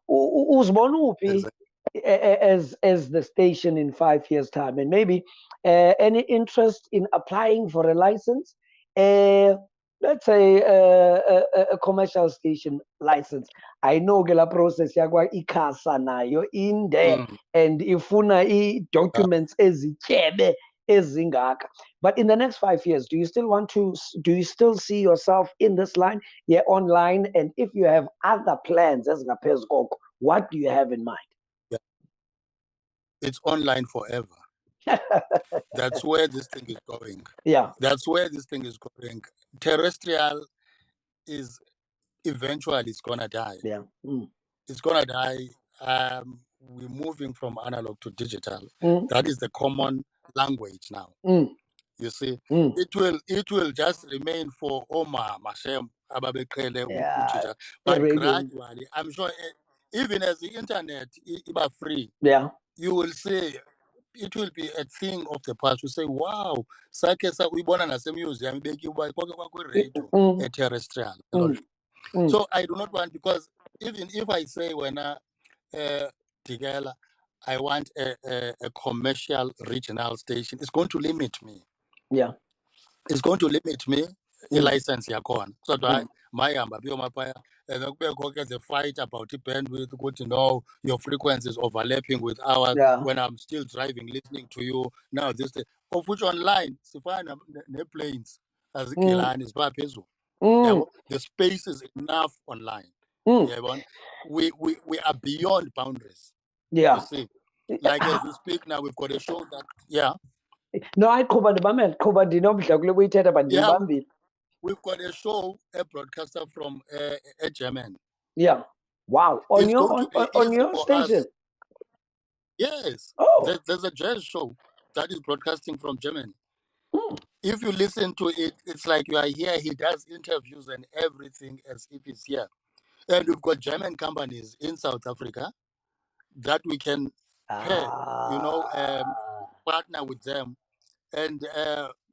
Uzibona uphi as the station in 5 years' time? And maybe any interest in applying for a license? Let's say a commercial station license. I know la process yakwa ikasa nayo in there and ifuna documents ezityebe ezingaka. But in the next 5 years, do you still see yourself in this line? Online, and if you have other plans as ngaphezu koko, what do you have in mind? It's online forever. That's where this thing is going. That's where this thing is going. Terrestrial is eventually it's gonna die. It's gonna die. We're moving from analog to digital. That is the common language now. You see, it will just remain for Oma Mashem Ababekrele. But gradually, I'm sure even as the internet is free, you will see it will be a thing of the past. You say, wow, we born in a museum, radio, a terrestrial. So I do not want, because even if I say when I want a commercial regional station, it's going to limit me. It's going to limit me a license yakon. So mayamba biyomapaya, and there's a fight about the bandwidth, good to know your frequency is overlapping with ours when I'm still driving, listening to you. Now this of which online, sifana planes as a kilan is the space is enough online. We are beyond boundaries. You see. Like as we speak now, we've got a show that No, I covered the yeah, we've got a show, a broadcaster from a German. Yeah. Wow. On It's your going to be easy your for station? us. Yes. Oh. There's a jazz show that is broadcasting from Germany. Mm. If you listen to it, it's like you are here. He does interviews and everything as if he's here. And we've got German companies in South Africa that we can pair, partner with them. And,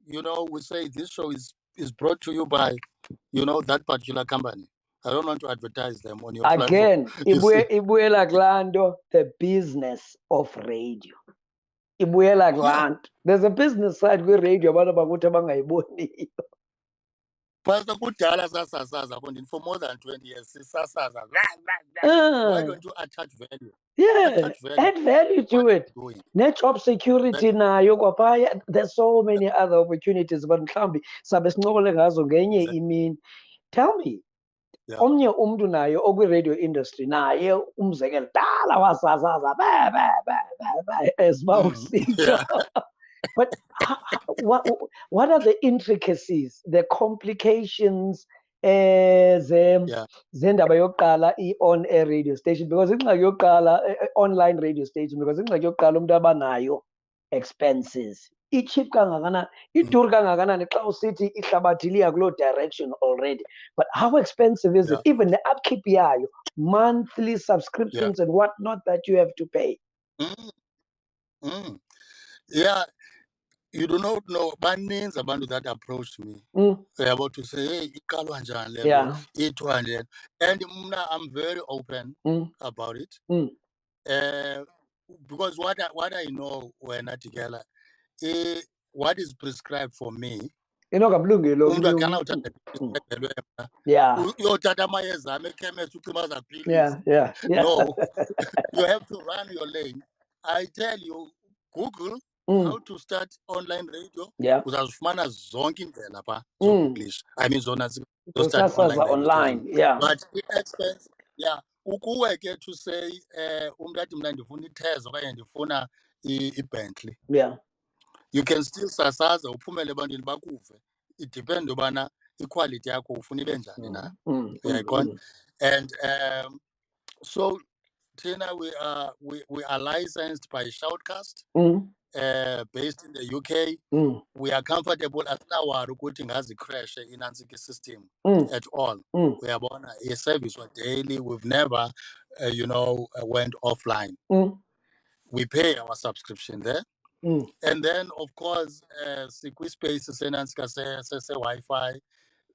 we say this show is brought to you by, that particular company. I don't want to advertise them on your platform. Again, ibuyela kulando, the business of radio. Ibuyela kulando. There's a business side with radio abantu bakuthi abangayiboni. Pastor kudala sasasaza for more than 20 years sisasaza. Why don't you attach value? Yeah, add value to it. Net job security nayo kwaphaya. There's so many other opportunities, but mhlambi sabe sincokole ngazo ngenye imini. Tell me, omnye umuntu nayo okwi-radio industry naye umzekelo dala wasasaza esibawusitsho. But what are the intricacies, the complications zendaba yokuqala i-on-air radio station? Because ingxaki yokuqala online radio station, because ingxaki yokuqala umuntu abanayo expenses. I-cheap kangakanani, iduri kangakanani xa usithi ihlabathi liya kuloo direction already. But how expensive is it? Even the upkeep yayo, monthly subscriptions and whatnot that you have to pay. Yeah, you do not know. Baninzi abantu that approached me. About to say, hey, iqalwa njani le nto, ithiwa njani. And I'm very open about it. Because what I know when I together, what is prescribed for me. Uyothatha amayeza ami ekhemesi ucima zaphilisi. No, you have to run your lane. I tell you, Google how to start online radio. Uzazifumana zonke indlela pha zokuqlisha. I mean zona start online. But i-expense, ukuwe ke to say umuntu athi mna ndifuna iTesla okanye ndifuna iBentley. You can still sasaza uphumele ebantwini bakuve. It depends obana iquality yakho ufuna ibe njani na. Uyayibona? And so Tina, we are licensed by Shoutcast, based in the UK. We are comfortable at our recruiting as a crash in Ansiki system at all. We are on a service daily. We've never, went offline. We pay our subscription there. And then, of course, Sikwi spaces in Ansika say Wi-Fi.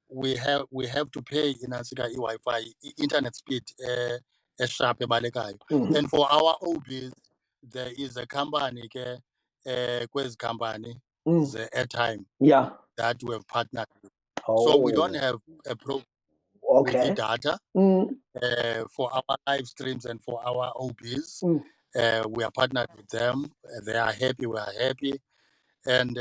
We have to pay in Ansika Wi-Fi internet speed sharp ebalekayo. And for our OBs, there is a company quiz company, the airtime that we have partnered with. So we don't have a problem with the data for our live streams and for our OBs. We are partnered with them. They are happy. We are happy. And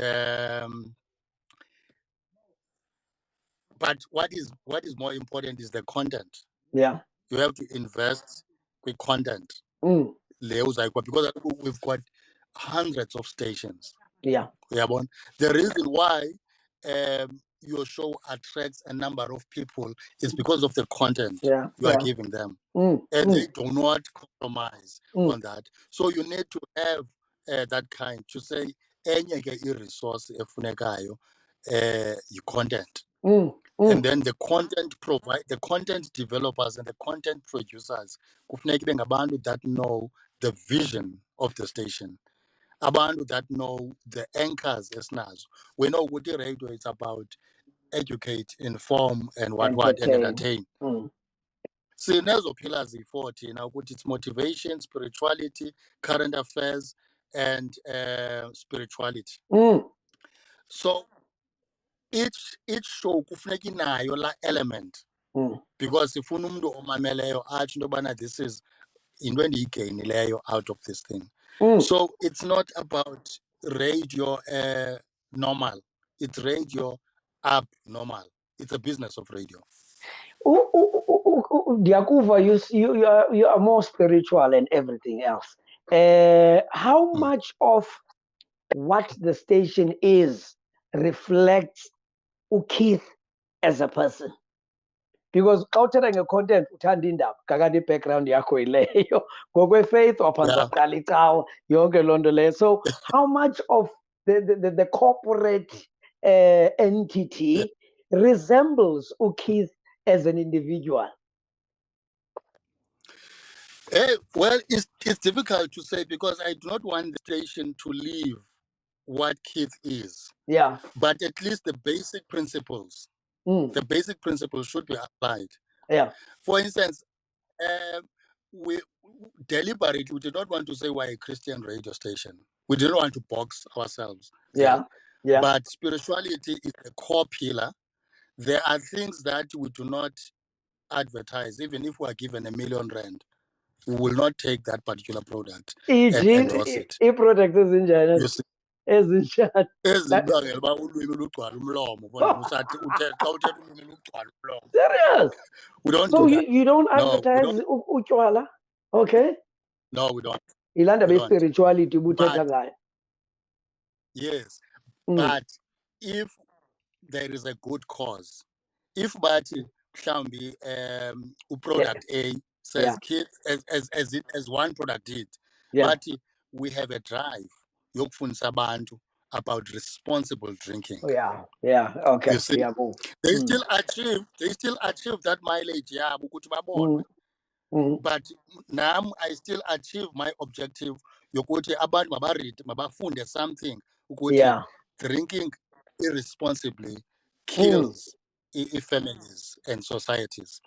but what is more important is the content. You have to invest with content. Because we've got hundreds of stations. The reason why your show attracts a number of people is because of the content you are giving them. And they do not compromise on that. So you need to have that kind to say enye ke i-resource efunekayo content. And then the content developers and the content producers kufuneka ibe ngabantu that know the vision of the station. Abantu that know the anchors esinazo. We know ukuthi radio is about educate, inform, and what and entertain. Sinezo pillars yi-4 thina ukuthi it's motivation, spirituality, current affairs, and spirituality. So each show kufuneka inayo la element because sifuna umuntu omameleyo athi into yobana this is into endiyigeyinileyo out of this thing. So it's not about radio normal, it's radio abnormal. It's a business of radio. Diakuva, you are more spiritual and everything else. How much of what the station is reflects Keith as a person? Because outside content uthanda indaba kakade background yakho ileyo ngokwe-faith waphantsi waqala icawa yonke loo nto leyo. So how much of the corporate entity resembles Keith as an individual? Well, it's difficult to say because I do not want the station to leave what Keith is. Yeah. But at least the basic principles, should be applied. Yeah. For instance, we deliberately did not want to say we're a Christian radio station. We didn't want to box ourselves. Yeah. Yeah. But spirituality is a core pillar. There are things that we do not advertise. Even if we are given R1 million, we will not take that particular product and endorse it. I-product ezinjani? Ezinjani? Ezibangela uba ulwimi lugcwala umlomo. Serious? We don't so do that. you don't advertise utywala? Okay. No, we don't. Ilanda be-spirituality ubuthetha ngayo. Yes. But if there is a good cause, if bathi mhlawumbi product A says kids as one product did, but we have a drive yokufundisa abantu about responsible drinking. Okay. You see, they still achieve that mileage ukuthi babonwe. But now I still achieve my objective yokuthi abantu mabafunde something ukuthi drinking irresponsibly kills families and societies.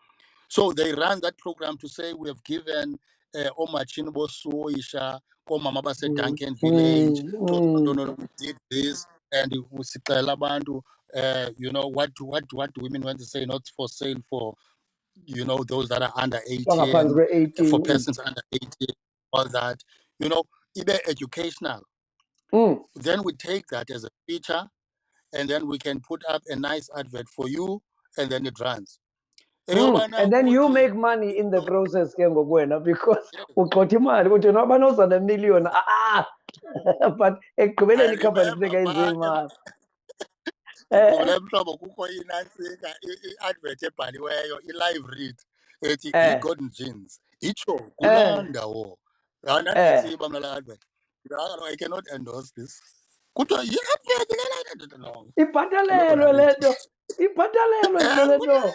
So they ran that program to say we have given Omachini Bosuisha, Omama Base Duncan Village, we did this, and usiqela abantu, what do women want to say, not for sale for, those that are under 18, for persons under 18, all that, either educational. Then we take that as a feature, and then we can put up a nice advert for you, and then it runs. And then you make money in the process because uqotha imali ukuthi noba noza R1 million but ekugqibeleni icompany funeka yenze imali. Mhlobo kukho inantsika i-advert ebhaliweyo i-live read ethi i-Gordon Jeans itsho kulaa ndawo andanditsiba mna laa advert. I cannot endorse this. Kuthiwa yi-advert no. Ibhatalelwe le nto. Ibhatalelwe into le nto.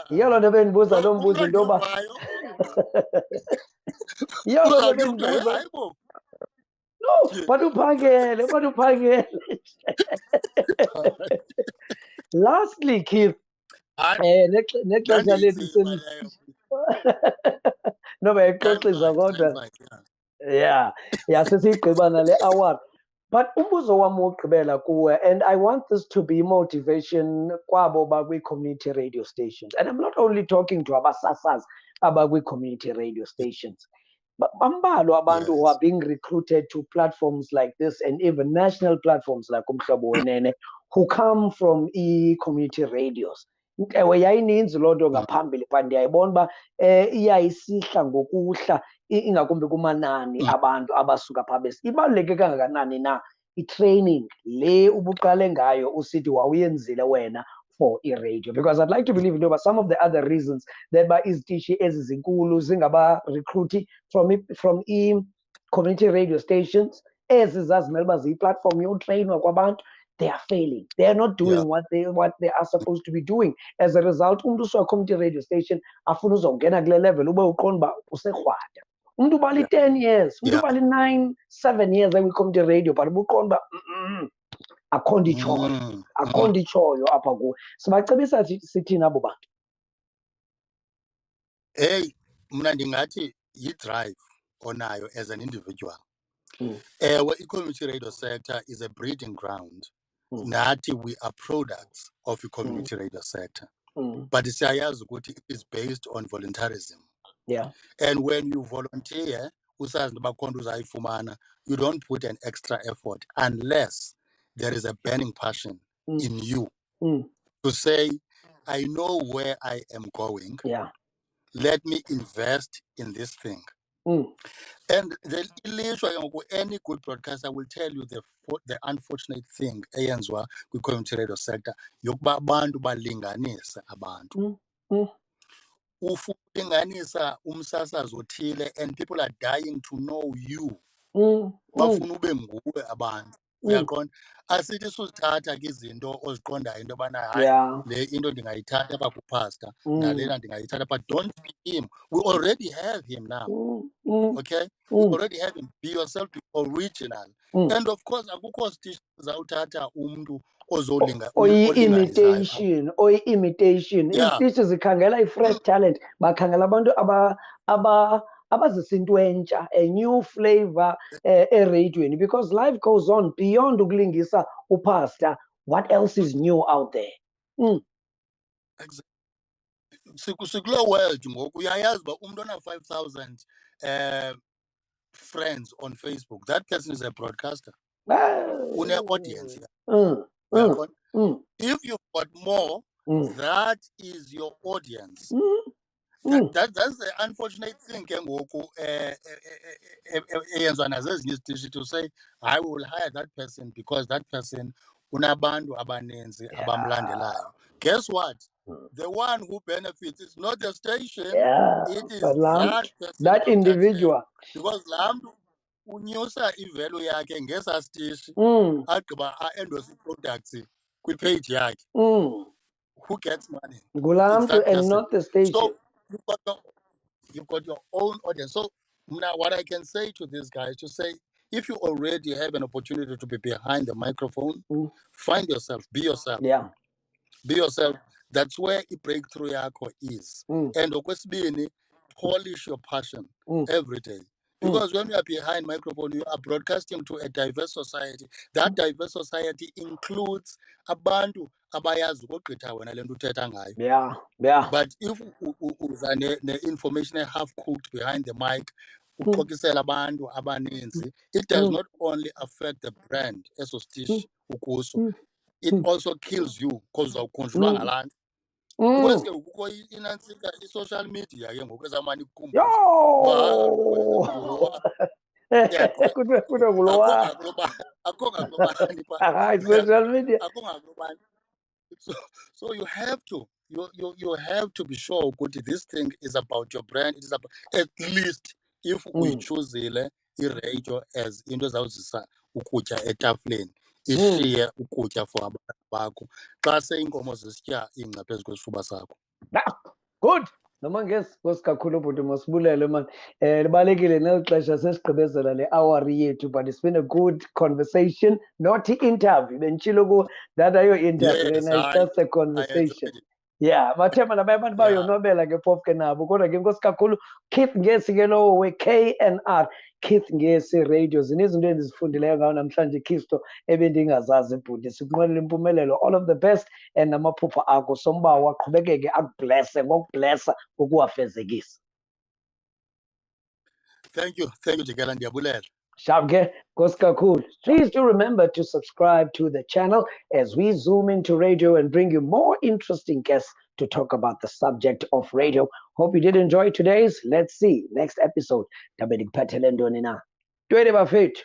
Yiyo loo nto bendibuza loo mbuzo into yoba yiyo loo nto bendibuza. No, but uphangele. Lastly, Keith, nexesha lethu no bayixoxisa kodwa sesiyigqiba nale award. But umbuzo wam wokugqibela kuwe, and I want this to be motivation kwabo bakwi-community radio stations, and I'm not only talking to abasasazi abakwi-community radio stations, but bambalwa abantu who are being recruited to platforms like this and even national platforms like Umhlobo Wenene, who come from community radios. Ewe yayininzi loo nto ngaphambili but ndiyayibona uba iyayisihla ngokuhla ingakumbi kumanani abantu abasuka phaa ibaluleke kangakanani na i-training le ubuqale ngayo usithi wawuyenzile wena for i-radio, because I'd like to believe into yoba some of the other reasons that izitishi ezi zinkulu zingaba-recruiti from community radio stations ezi zazimele uba ziyi-platform yotrayinwa kwabantu, they are failing. They are not doing what they are supposed to be doing. As a result, umntu usuka community radio station afuna uzongena kule level ube uqonda uba userhwada. Umntu ubali 10 years, umntu ubali 7 years ekwi-community radio, but ubuqonda uba akho nto itshoyo apha kuwe. Sibacebisa sithini abo bantu? Mna ndingathi yi-drive onayo as an individual. Ewe, i-community radio sector is a breeding ground nathi we are products of the community radio sector. But siyayazi ukuthi it is based on voluntarism. Yeah. And when you volunteer, usazi noba khona uzayifumana, you don't put an extra effort unless there is a burning passion in you to say, I know where I am going. Yeah. Let me invest in this thing. And the any good broadcaster will tell you the unfortunate thing eyenzwa kwi-community radio sector yokuba abantu balinganisa abantu. Ufulinganisa umsasazo othile and people are dying to know you. Bafuna ube nguwe abantu. Uyaqonda? Asithi susithatha ke izinto oziqondayo into yobana hayi le into ndingayithatha apha kupastor nalena ndingayithatha, but don't be him. We already have him now. Okay? We already have him. Be yourself, be original. And of course, akukho station zawuthatha umuntu ozolinga imitation istishi zikhangela i-fresh talent, bakhangela abantu abazisa into entsha, a new flavor eradiweni, because life goes on beyond ukulingisa upastor. What else is new out there? Sikuloo world ngoku uyayazi uba umuntu ona-5,000 friends on Facebook, that person is a broadcaster. Une-audience. If you've got more, that is your audience. That's the unfortunate thing ke ngoku eyenzwa nazezinye izitishi to say, I will hire that person because that person unabantu abaninzi abamlandelayo. Guess what? The one who benefits is not the station, it is that person, that individual. Because laa mntu unyusa ivalue yakhe ngesaa sitishi agqiba a-endorse i-products kwipage yakhe. Who gets money? It's that and not the station. So you've got your own audience. So now what I can say to these guys, to say, if you already have an opportunity to be behind the microphone, find yourself, be yourself. Yeah. Be yourself. That's where a breakthrough yakho is. And okwesibini, polish your passion every day. Because when you are behind microphone, you are broadcasting to a diverse society. That diverse society includes abantu abayazi ukogqitha wena le nto uthetha ngayo. Yeah. But if uza ne-information half-cooked behind the mic, uxokisela abantu abaninzi, it does not only affect the brand eso sitishi ukuso, it also kills you because uzawukhunjulwa ngalaa nto. Ukweske kukho inantsika i-social media ke ngoku ezamane ikukhumbuza akho ngakulobani social media. So you have to be sure ukuthi this thing is about your brand. It is about, at least if we choosile i-radio as into ezawuzisa ukutya etafuleni, ishiye ukutya for abantu bakho xa seyinkomo zisitya ingca phezu kwesifuba sakho. Good. Noma Nkosi kakhulu bhuti, masibulele man. Libalekile neli xesha sesigqibezela le hour yethu, but it's been a good conversation, not interview. Bentshilo ku that ayo interview, Yes, it's just a conversation. Yeah, mathemba nabaye abantu bayonwabela ke phofu ke nabo, kodwa ke Nkosi kakhulu Keith Ngesi ke lowo we-KNR, Keith Ngesi Radio. Zinezinto endizifundileyo ngayo namhlanje Khisto ebendingazazi bhuti. Sikunqwenela impumelelo, all of the best, and namaphupha akho sombawa aqhubekeke akublesse ngokublessa ngokuwafezekisa. Thank you Jikela, ndiyabulela. Shabke, Nkosi kakhulu. Please do remember to subscribe to the channel as we zoom into radio and bring you more interesting guests to talk about the subject of radio. Hope you did enjoy today's. Let's see next episode. Tabe ndikuphathele ntoni na? Twede bafethu.